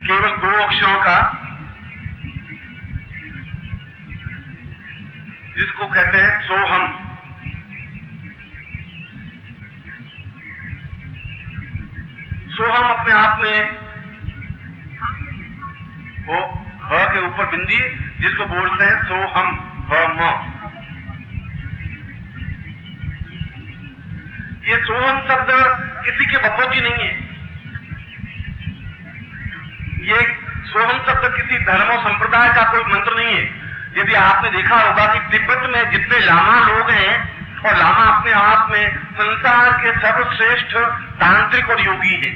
केवल 2 अक्षरों का, जिसको कहते हैं सोहम। सोहम अपने आप में वो ह के ऊपर बिंदी, जिसको बोलते हैं सोहम, ह। ये सोहम शब्द किसी के बपोती नहीं है। ये सोहम शब्द किसी धर्म और संप्रदाय का कोई मंत्र नहीं है। यदि आपने देखा होगा कि तिब्बत में जितने लामा लोग हैं, और लामा अपने आप में संसार के सर्वश्रेष्ठ तांत्रिक और योगी हैं।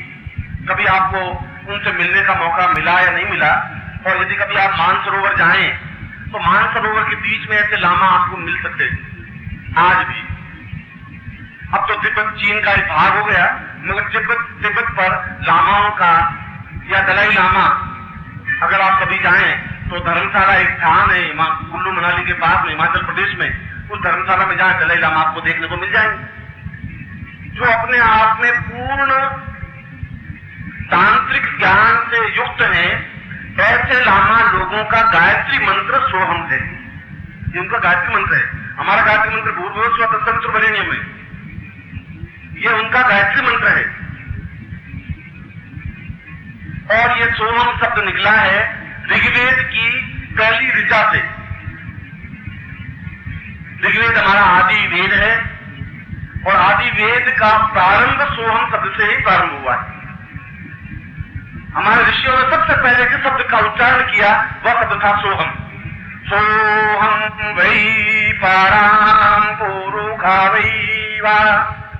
कभी आपको उनसे मिलने का मौका मिला या नहीं मिला, और यदि कभी आप मानसरोवर जाएं तो मानसरोवर के बीच में ऐसे लामा आपको मिल सकते हैं आज भी। अब तो तिब्बत चीन का एक भाग हो गया, मगर तिब्बत पर लामाओं का या दलाई लामा, अगर आप कभी जाएं तो धर्मशाला एक स्थान है कुल्लू मनाली के पास में, हिमाचल प्रदेश में। उस धर्मशाला में जाए दलाई लामा आपको देखने को मिल जाएंगे, जो अपने आप में पूर्ण तांत्रिक ज्ञान से युक्त हैं। ऐसे लामा लोगों का गायत्री मंत्र सोहम है। ये उनका गायत्री मंत्र है। हमारा गायत्री मंत्र भूर्भुवः स्वः तत्सवितुर्वरेण्यम है, ये उनका गायत्री मंत्र है। और ये सोहम शब्द निकला है ऋग्वेद की पहली ऋचा से। ऋग्वेद हमारा आदि वेद है, और आदि वेद का प्रारंभ सोहम शब्द से ही प्रारंभ हुआ है। हमारे ऋषियों ने सबसे पहले जिस शब्द का उच्चारण किया वह शब्द था सोहम। सोहम वै पाराम पुरुखा वै वा।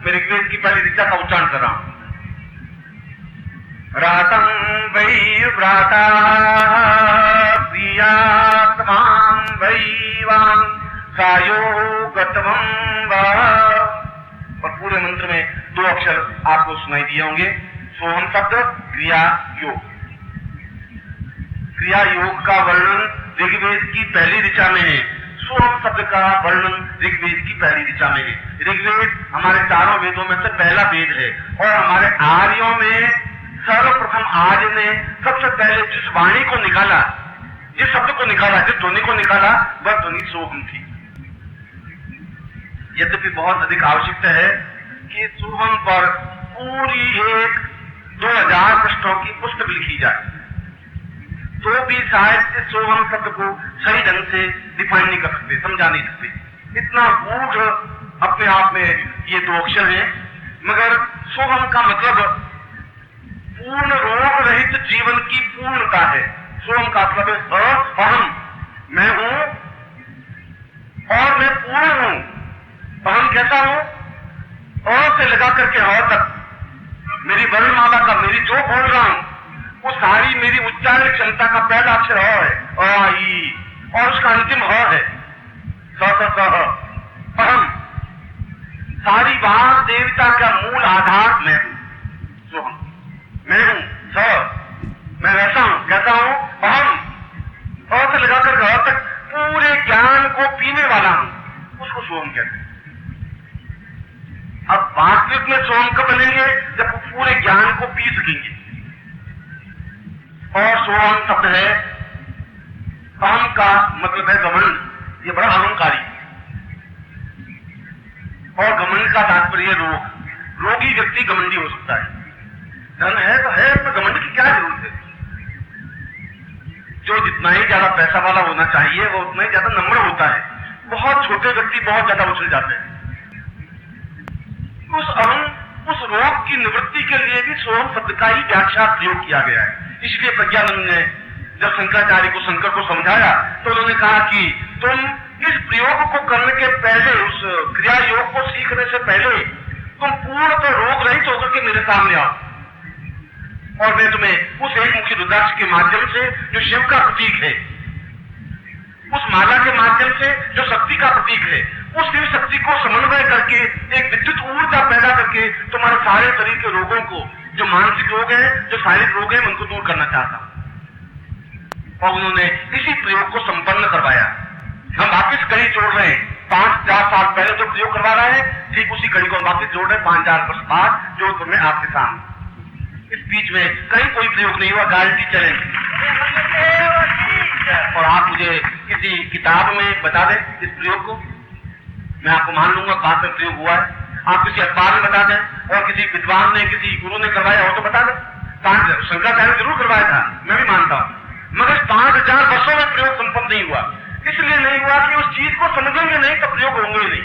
मैं ऋग्वेद की पहली ऋचा का उच्चारण कर रहा हूं। रातम वै व्राता प्रियात्मां वै वां सायो गतवं वा। और पूरे मंत्र में 2 अक्षर आपको सुनाई दिए होंगे। सोहम शब्द क्रिया योग। क्रिया योग का वर्णन ऋग्वेद की पहली ऋचा में है। सोहम शब्द का वर्णन ऋग्वेद की पहली ऋचा में है। ऋग्वेद हमारे 4 वेदों में से पहला वेद है, और हमारे आर्यों में सर्वप्रथम आर्य ने सबसे पहले जिस वाणी को निकाला, जिस शब्द को निकाला, जिस ध्वनि को निकाला, वह ध्वनि सोहम थी। यद्यपि बहुत अधिक आवश्यकता है कि सोहम पर पूरी एक 2000 पृष्ठों की पुस्तक लिखी जाए, तो भी शायद इस सोहम शब्द को सही ढंग से डिफाइन नहीं कर सकते, समझा नहीं सकते। इतना गूढ़ अपने आप में ये 2 अक्षर हैं। मगर सोहम का मतलब पूर्ण रोग रहित जीवन की पूर्णता है। सोहम का मतलब है अहम, मैं हूं और मैं पूर्ण हूं। अहम कैसा हूं? अ से लगा करके ह तक मेरी वर्णमाला का, मेरी जो बोल रहा हूं वो सारी मेरी उच्चारण क्षमता का पहला अक्षर ह है, अ ई, और उसका अंतिम ह है, स स स ह। अहम, सारी वाग देवता का मूल आधार मैं हूं। सोहम, मैं हूं। स, मैं वैसा हूं, कैसा हूं? अहम, अ से लगाकर ह तक पूरे ज्ञान को पीने वाला हूं, उसको सोहम कहते हैं। अब वास्तविक में सोहम कब बनेंगे? जब वो पूरे ज्ञान को पी सकेंगे। और सोहम शब्द है, अहम का मतलब है घमंड। ये बड़ा अहंकारी, और घमंड का तात्पर्य रोग। रोगी व्यक्ति घमंडी हो सकता है। धन है तो है, तो घमंड की क्या जरूरत है? जो जितना ही ज्यादा पैसा वाला होना चाहिए वो उतना ही ज्यादा नम्र होता है। बहुत छोटे व्यक्ति बहुत ज्यादा उछल जाते हैं। उस रोग की निवृत्ति के लिए भी सोहम शब्द का ही व्याख्या प्रयोग किया गया है। इसलिए प्रज्ञानंद ने जब शंकराचार्य को शंकर को समझाया तो उन्होंने कहा कि तुम इस प्रयोग को करने के पहले, उस क्रिया योग को सीखने से पहले तुम पूर्ण तो रोग रहित होकर के मेरे सामने आओ, और मैं तुम्हें उस एक मुखी रुद्राक्ष के माध्यम से जो शिव का प्रतीक है, उस माला के माध्यम से जो शक्ति का प्रतीक है, उस शिव शक्ति को समन्वय करके एक विद्युत ऊर्जा पैदा करके तुम्हारे सारे शरीर के रोगों को, जो मानसिक रोग हैं, जो शारीरिक रोग हैं, उनको दूर करना चाहता हूं। और उन्होंने इसी प्रयोग को संपन्न करवाया। हम वापिस कड़ी जोड़ रहे हैं। 5-4 साल पहले जो प्रयोग करवा रहे हैं, ठीक उसी कड़ी को वापिस जोड़ रहे हैं 5-4 वर्ष बाद, जो तुम्हें आपके सामने। इस बीच में कहीं कोई प्रयोग नहीं हुआ, गारंटी चैलेंज। और आप मुझे किसी किताब में बता दें इस प्रयोग को, मैं आपको मान लूंगा बाद में प्रयोग हुआ है। आप किसी अखबार में बता दें और किसी विद्वान ने, किसी गुरु ने करवाया हो तो बता दें। शंकराचार्य जरूर करवाया था, मैं भी मानता हूं, मगर 5000 वर्षों में प्रयोग संपन्न नहीं हुआ। इसलिए नहीं हुआ कि उस चीज को समझेंगे नहीं तो प्रयोग होंगे ही नहीं।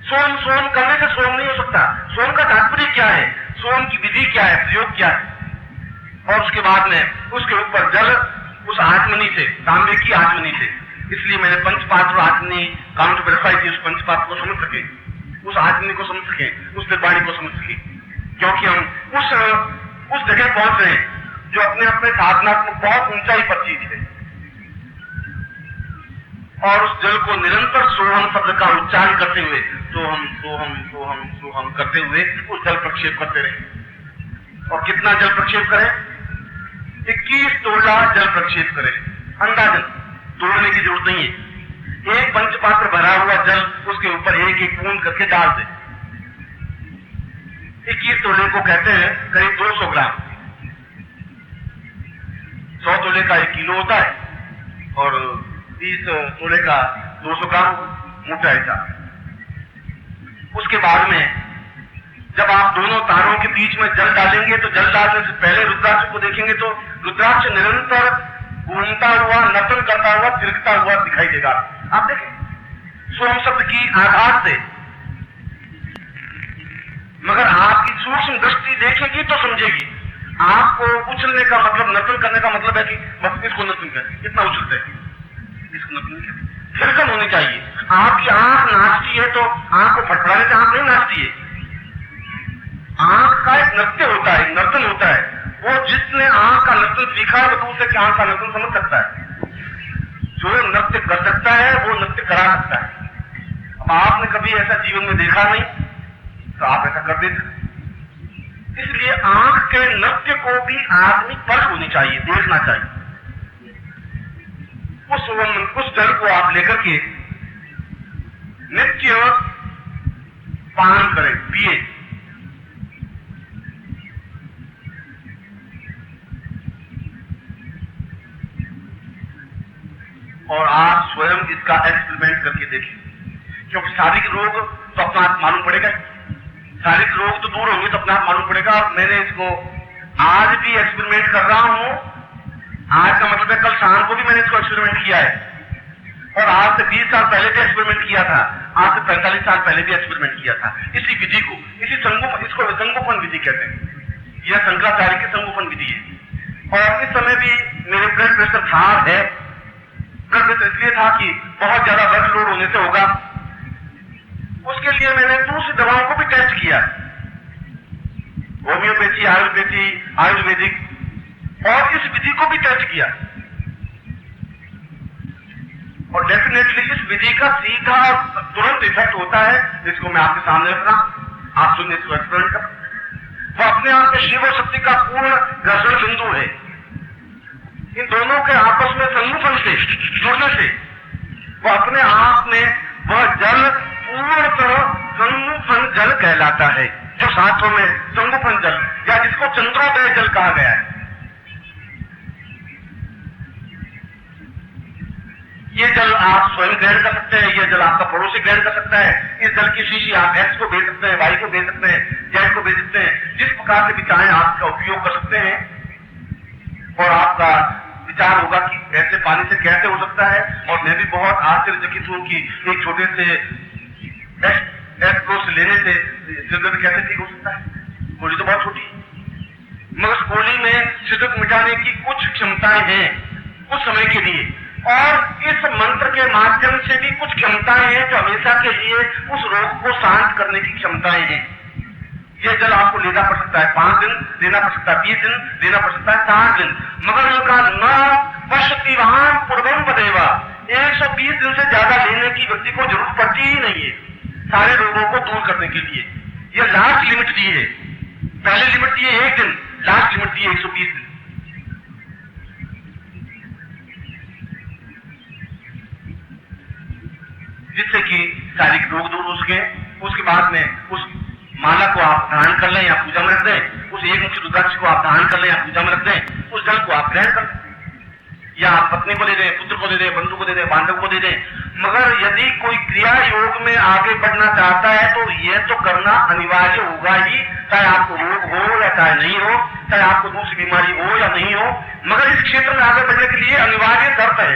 सोम सोम करने से सोम नहीं हो सकता। सोम का तात्पर्य क्या है, सोम की विधि क्या है, प्रयोग क्या है। और उसके बाद में उसके ऊपर जल उस आचमनी से, तांबे की आचमनी से, इसलिए मैंने पंचपात्र आचमनी काउंट वेरीफाई की, उस पंचपात्र को समझ सके, उस आचमनी को समझ सके, उस निर्वाणी को समझ सके, क्योंकि हम उस जगह पहुंच रहे हैं जो अपने अपने साधनात्मक बहुत ऊंचाई पर चीज है। और उस जल को निरंतर सोहम शब्द का उच्चारण करते हुए, सोहम सोहम सोहम सोहम करते हुए उस जल प्रक्षेप करते रहे। और कितना जल प्रक्षेप करें, 21 तोला जल प्रक्षेप करें, अंदाजन, तोड़ने की जरूरत नहीं है। एक पंचपात्र भरा हुआ जल उसके ऊपर एक एक बूंद करके डाल दे। 21 तोले को कहते हैं करीब 200 ग्राम। 100 तोले का 1 किलो होता है और 30 तोले का 200 ग्राम मोटा हिसाब। उसके बाद में जब आप दोनों तारों के बीच में जल डालेंगे तो जल डालने से पहले रुद्राक्ष को देखेंगे तो रुद्राक्ष निरंतर घूमता हुआ, नर्तन करता हुआ, तिरकता हुआ दिखाई देगा। आप देखें सोम शब्द की आधार से, मगर आपकी सूक्ष्म दृष्टि देखेगी तो समझेगी। आपको उछलने का मतलब, नर्तन करने का मतलब है कि बस इसको नर्तन कर, कितना उछलते हैं, इसको नर्तन कर, थिरकन होनी चाहिए। आपकी आंख नाचती है तो आंख को फटफड़ाने से आंख नहीं नाचती है। आंख का एक नृत्य होता है, नर्तन होता है। वो जिसने आंख का नर्तन सीखा है वो दूसरे की आंख का नर्तन समझ सकता है। जो नृत्य कर सकता है वो नृत्य करा सकता है। अब आपने कभी ऐसा जीवन में देखा नहीं तो आप ऐसा कर देते। इसलिए आंख के नृत्य को भी आदमी परख होनी चाहिए, देखना चाहिए। उस जल को आप लेकर के नित्य पान करें, पिए। और आप स्वयं इसका एक्सपेरिमेंट करके देखें, क्योंकि शारीरिक रोग तो अपना आप मालूम पड़ेगा, शारीरिक रोग तो दूर होंगे तो अपना आप मालूम पड़ेगा। मैंने इसको आज भी एक्सपेरिमेंट कर रहा हूं। आज का मतलब है कल शाम को भी मैंने इसको एक्सपेरिमेंट किया है, और आज से 20 साल पहले भी एक्सपेरिमेंट किया था, आज से 45 साल पहले भी एक्सपेरिमेंट किया था। इसी विधि को, इसको संगोपन विधि कहते हैं। यह शंकराचार्य की संगोपन विधि है। और इस समय भी मेरे ब्लड प्रेशर था है, ब्लड प्रेशर इसलिए था कि बहुत ज्यादा ब्लड लोड होने से होगा। उसके लिए मैंने दूसरी दवाओं को भी टेस्ट किया, होम्योपैथी, आयुर्वेदी, आयुर्वेदिक, और इस विधि को भी टेस्ट किया। और डेफिनेटली इस विधि का सीधा तुरंत इफेक्ट होता है। इसको मैं आपके सामने रख रहा हूं, आप सुनिए, इसको एक्सपेरिमेंट कर। वो अपने आप में शिव और शक्ति का पूर्ण घर्षण बिंदु है। इन दोनों के आपस में संगोपन से, जुड़ने से वो अपने आप में वह जल पूर्णतः संगोपन जल कहलाता है, जो शास्त्रों में संगोपन जल या जिसको चंद्रोदय जल कहा गया है। ये जल आप स्वयं ग्रहण कर सकते हैं, ये जल आपका पड़ोसी ग्रहण कर सकता है। इस जल की शीशी आप एक्स को भेज सकते हैं, वाई को भेज सकते हैं, जेड को भेज सकते हैं। जिस प्रकार से भी चाहें आप इसका उपयोग कर सकते हैं। और आपका विचार होगा कि ऐसे पानी से कैसे हो सकता है। और मैं भी बहुत आश्चर्यचकित हूं कि एक छोटे से एक्स लेने से शिद्दत कैसे ठीक हो सकता है। गोली तो बहुत छोटी है, मगर गोली में शिद्दत मिटाने की कुछ क्षमताएं हैं कुछ समय के लिए, और इस मंत्र के माध्यम से भी कुछ क्षमताएं हैं जो हमेशा के लिए उस रोग को शांत करने की क्षमताएं हैं। यह जल आपको लेना पड़ सकता है 5 दिन, लेना पड़ सकता है 20 दिन, लेना पड़ सकता है 60 दिन, मगर उनका न पश्चिवान पूर्वम पदेवा 120 दिन से ज्यादा लेने की व्यक्ति को जरूरत पड़ती ही नहीं है सारे रोगों को दूर करने के लिए। यह लास्ट लिमिट दी है। पहले लिमिट दी है 1 दिन, लास्ट लिमिट दी है 120 दिन। जिससे कि शारीरिक रोग दूर हो सके। उसके बाद में उस माला को आप धारण कर लें या पूजा में रख दें, उस एक मुट्ठी रुद्राक्ष को आप धारण कर लें या पूजा में रख दें, उस जल को आप ग्रहण कर लें, या आप पत्नी को दे दें, पुत्र को दे दें, बंधु को दे दें, बांधव को दे दें। मगर यदि कोई क्रिया योग में आगे बढ़ना चाहता है तो यह तो करना अनिवार्य होगा ही, चाहे आपको रोग हो या चाहे नहीं हो, चाहे आपको दूसरी बीमारी हो या नहीं हो, मगर इस क्षेत्र में आगे बढ़ने के लिए अनिवार्य शर्त है,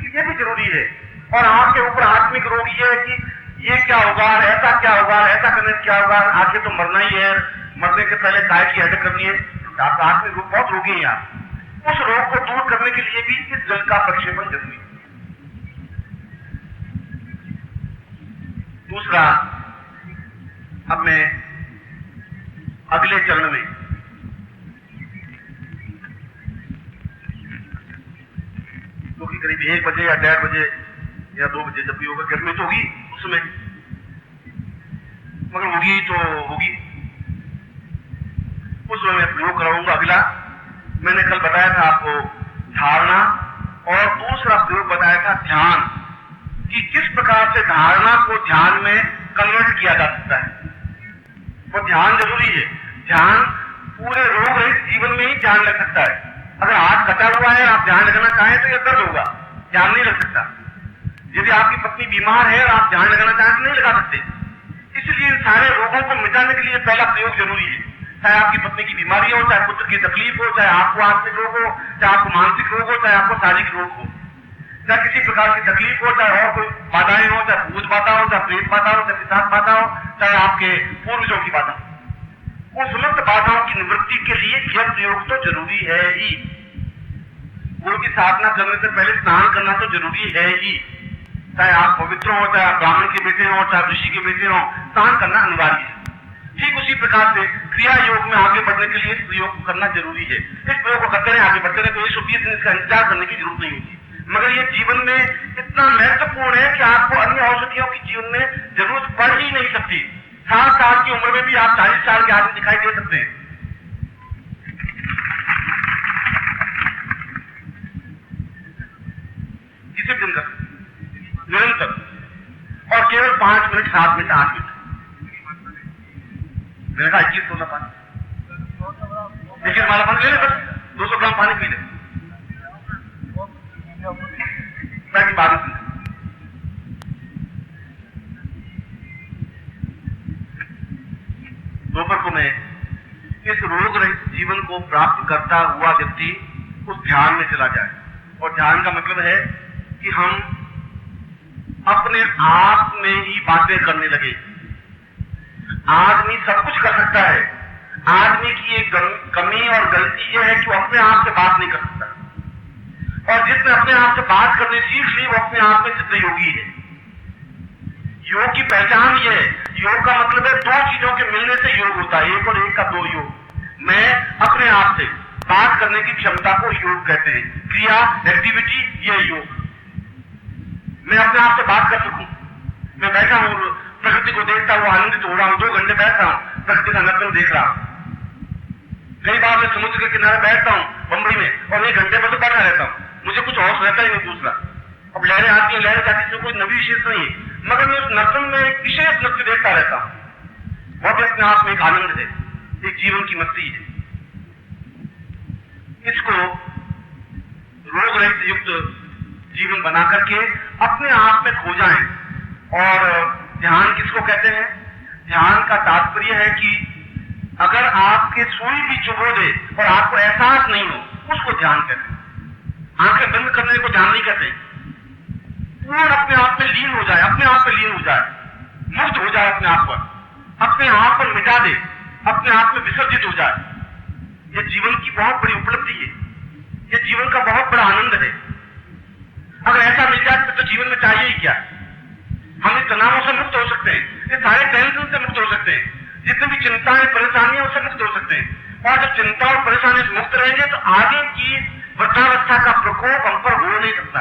ये भी जरूरी है। और आपके ऊपर आत्मिक रोग ये है कि ये क्या होगा, ऐसा क्या होगा, ऐसा करने से क्या होगा, आगे तो मरना ही है, मरने के पहले काय की हद करनी है। आत्मिक रोग बहुत रोगी है आप, उस रोग को दूर करने के लिए भी इस जल का प्रक्षेपण जरूरी है। दूसरा, अब मैं अगले चरण में जो कि करीब 1 बजे या 1:30 बजे या 2 बजे जब भी होगा, गर्मी तो होगी उसमें, मगर होगी तो होगी, उसमें मैं प्रयोग कराऊंगा। अगला मैंने कल बताया था आपको धारणा, और दूसरा प्रयोग बताया था ध्यान, कि किस प्रकार से धारणा को ध्यान में कन्वर्ट किया जा सकता है। वो ध्यान जरूरी है, ध्यान पूरे रोग रहित जीवन में ही ध्यान लग सकता है। अगर हाथ कटा हुआ है, आप ध्यान लगाना चाहें तो यह दर्द होगा, ध्यान नहीं लग सकता। यदि आपकी पत्नी बीमार है और आप ध्यान लगाना चाहें तो नहीं लगा सकते। इसलिए इन सारे रोगों को मिटाने के लिए पहला प्रयोग जरूरी है, चाहे आपकी पत्नी की बीमारी हो, चाहे पुत्र की तकलीफ हो, चाहे आपको आत्मिक रोग हो, चाहे आपको मानसिक रोग हो, चाहे आपको शारीरिक रोग हो, चाहे किसी प्रकार की तकलीफ हो, चाहे और कोई बाधाएं हो, चाहे भूत बाधा हो, चाहे प्रेत बाधा हो, चाहे पिशाच बाधा हो, चाहे आपके पूर्वजों की बाधा हो, उन समस्त बाधाओं की निवृत्ति के लिए यह प्रयोग तो जरूरी है ही। गुरु की साधना करने से पहले स्नान करना तो जरूरी है ही, चाहे आप पवित्र हो, चाहे आप ब्राह्मण के बेटे हो, चाहे ऋषि के बेटे हो, स्नान करना अनिवार्य है। ठीक उसी प्रकार से क्रिया योग में आगे बढ़ने के लिए इस प्रयोग को करना जरूरी है। इस प्रयोग को करते रहे, आगे बढ़ते रहे, तो 120 दिन इसका इंतजार करने की जरूरत नहीं होगी। मगर ये जीवन में इतना महत्वपूर्ण है कि आपको अन्य औषधियों की जीवन में जरूरत पड़ ही नहीं सकती। 60 साल की उम्र में भी आप 40 साल के आदमी दिखाई दे सकते हैं। डिसिप्लिन कर निरंतर, और केवल 5 मिनट, 7 मिनट, 8 मिनट। मैंने कहा 21 सोना पानी, लेकिन हमारा पानी ले ले, बस 200 ग्राम पानी पी ले, बाकी बाद में। दोपहर को मैं इस रोग रहित जीवन को प्राप्त करता हुआ व्यक्ति उस ध्यान में चला जाए। और ध्यान का मतलब है कि हम अपने आप में ही बातें करने लगे। आदमी सब कुछ कर सकता है, आदमी की एक कमी और गलती यह है कि वो अपने आप से बात नहीं कर सकता, और जिसने अपने आप से बात करनी सीख ली वो अपने आप में सिद्ध योगी है। योग की पहचान ये है, योग का मतलब है 2 चीजों के मिलने से योग होता है, 1 और 1 का 2 योग। मैं अपने आप से बात करने की क्षमता को योग कहते हैं, क्रिया, एक्टिविटी, ये योग। मैं अपने आप से बात कर सकूं, मैं बैठा हूं, प्रकृति को देखता हुआ आनंदित हो रहा हूं, 2 घंटे बैठ रहा हूं, प्रकृति का नर्तन देख रहा हूं। कई बार मैं समुद्र के किनारे बैठता हूं बंबई में, और 1 घंटे में तो बैठा रहता हूं, मुझे कुछ और रहता ही नहीं दूसरा। अब लहरें आती हैं, लहरें जाती हैं, कोई नवी विशेष नहीं है, मगर मैं उस नर्तन में एक विशेष नृत्य देखता रहता हूं। वह भी अपने आप में एक आनंद है, एक जीवन की मस्ती है। इसको रोग रहित युक्त जीवन बना करके अपने आप में खो जाएं। और ध्यान किसको कहते हैं? ध्यान का तात्पर्य है कि अगर आपके सुई भी चुभो दे और आपको एहसास नहीं हो, उसको ध्यान कहते हैं। आंखें बंद करने को ध्यान नहीं कहते, पूर्ण अपने आप में लीन हो जाए, अपने आप में लीन हो जाए, मुक्त हो जाए, अपने आप पर, अपने आप पर मिटा दे, अपने आप में विसर्जित हो जाए। यह जीवन की बहुत बड़ी उपलब्धि है, यह जीवन का बहुत बड़ा आनंद है। अगर ऐसा मिल जाए तो जीवन में चाहिए ही क्या? हम इस तनावों से मुक्त हो सकते हैं, ये सारे टेंशन से मुक्त हो सकते हैं, जितनी भी चिंताएं परेशानियां उससे मुक्त हो सकते हैं। और जब चिंता और परेशानी से मुक्त रहेंगे तो आगे की वृद्धावस्था का प्रकोप हम पर हो नहीं सकता।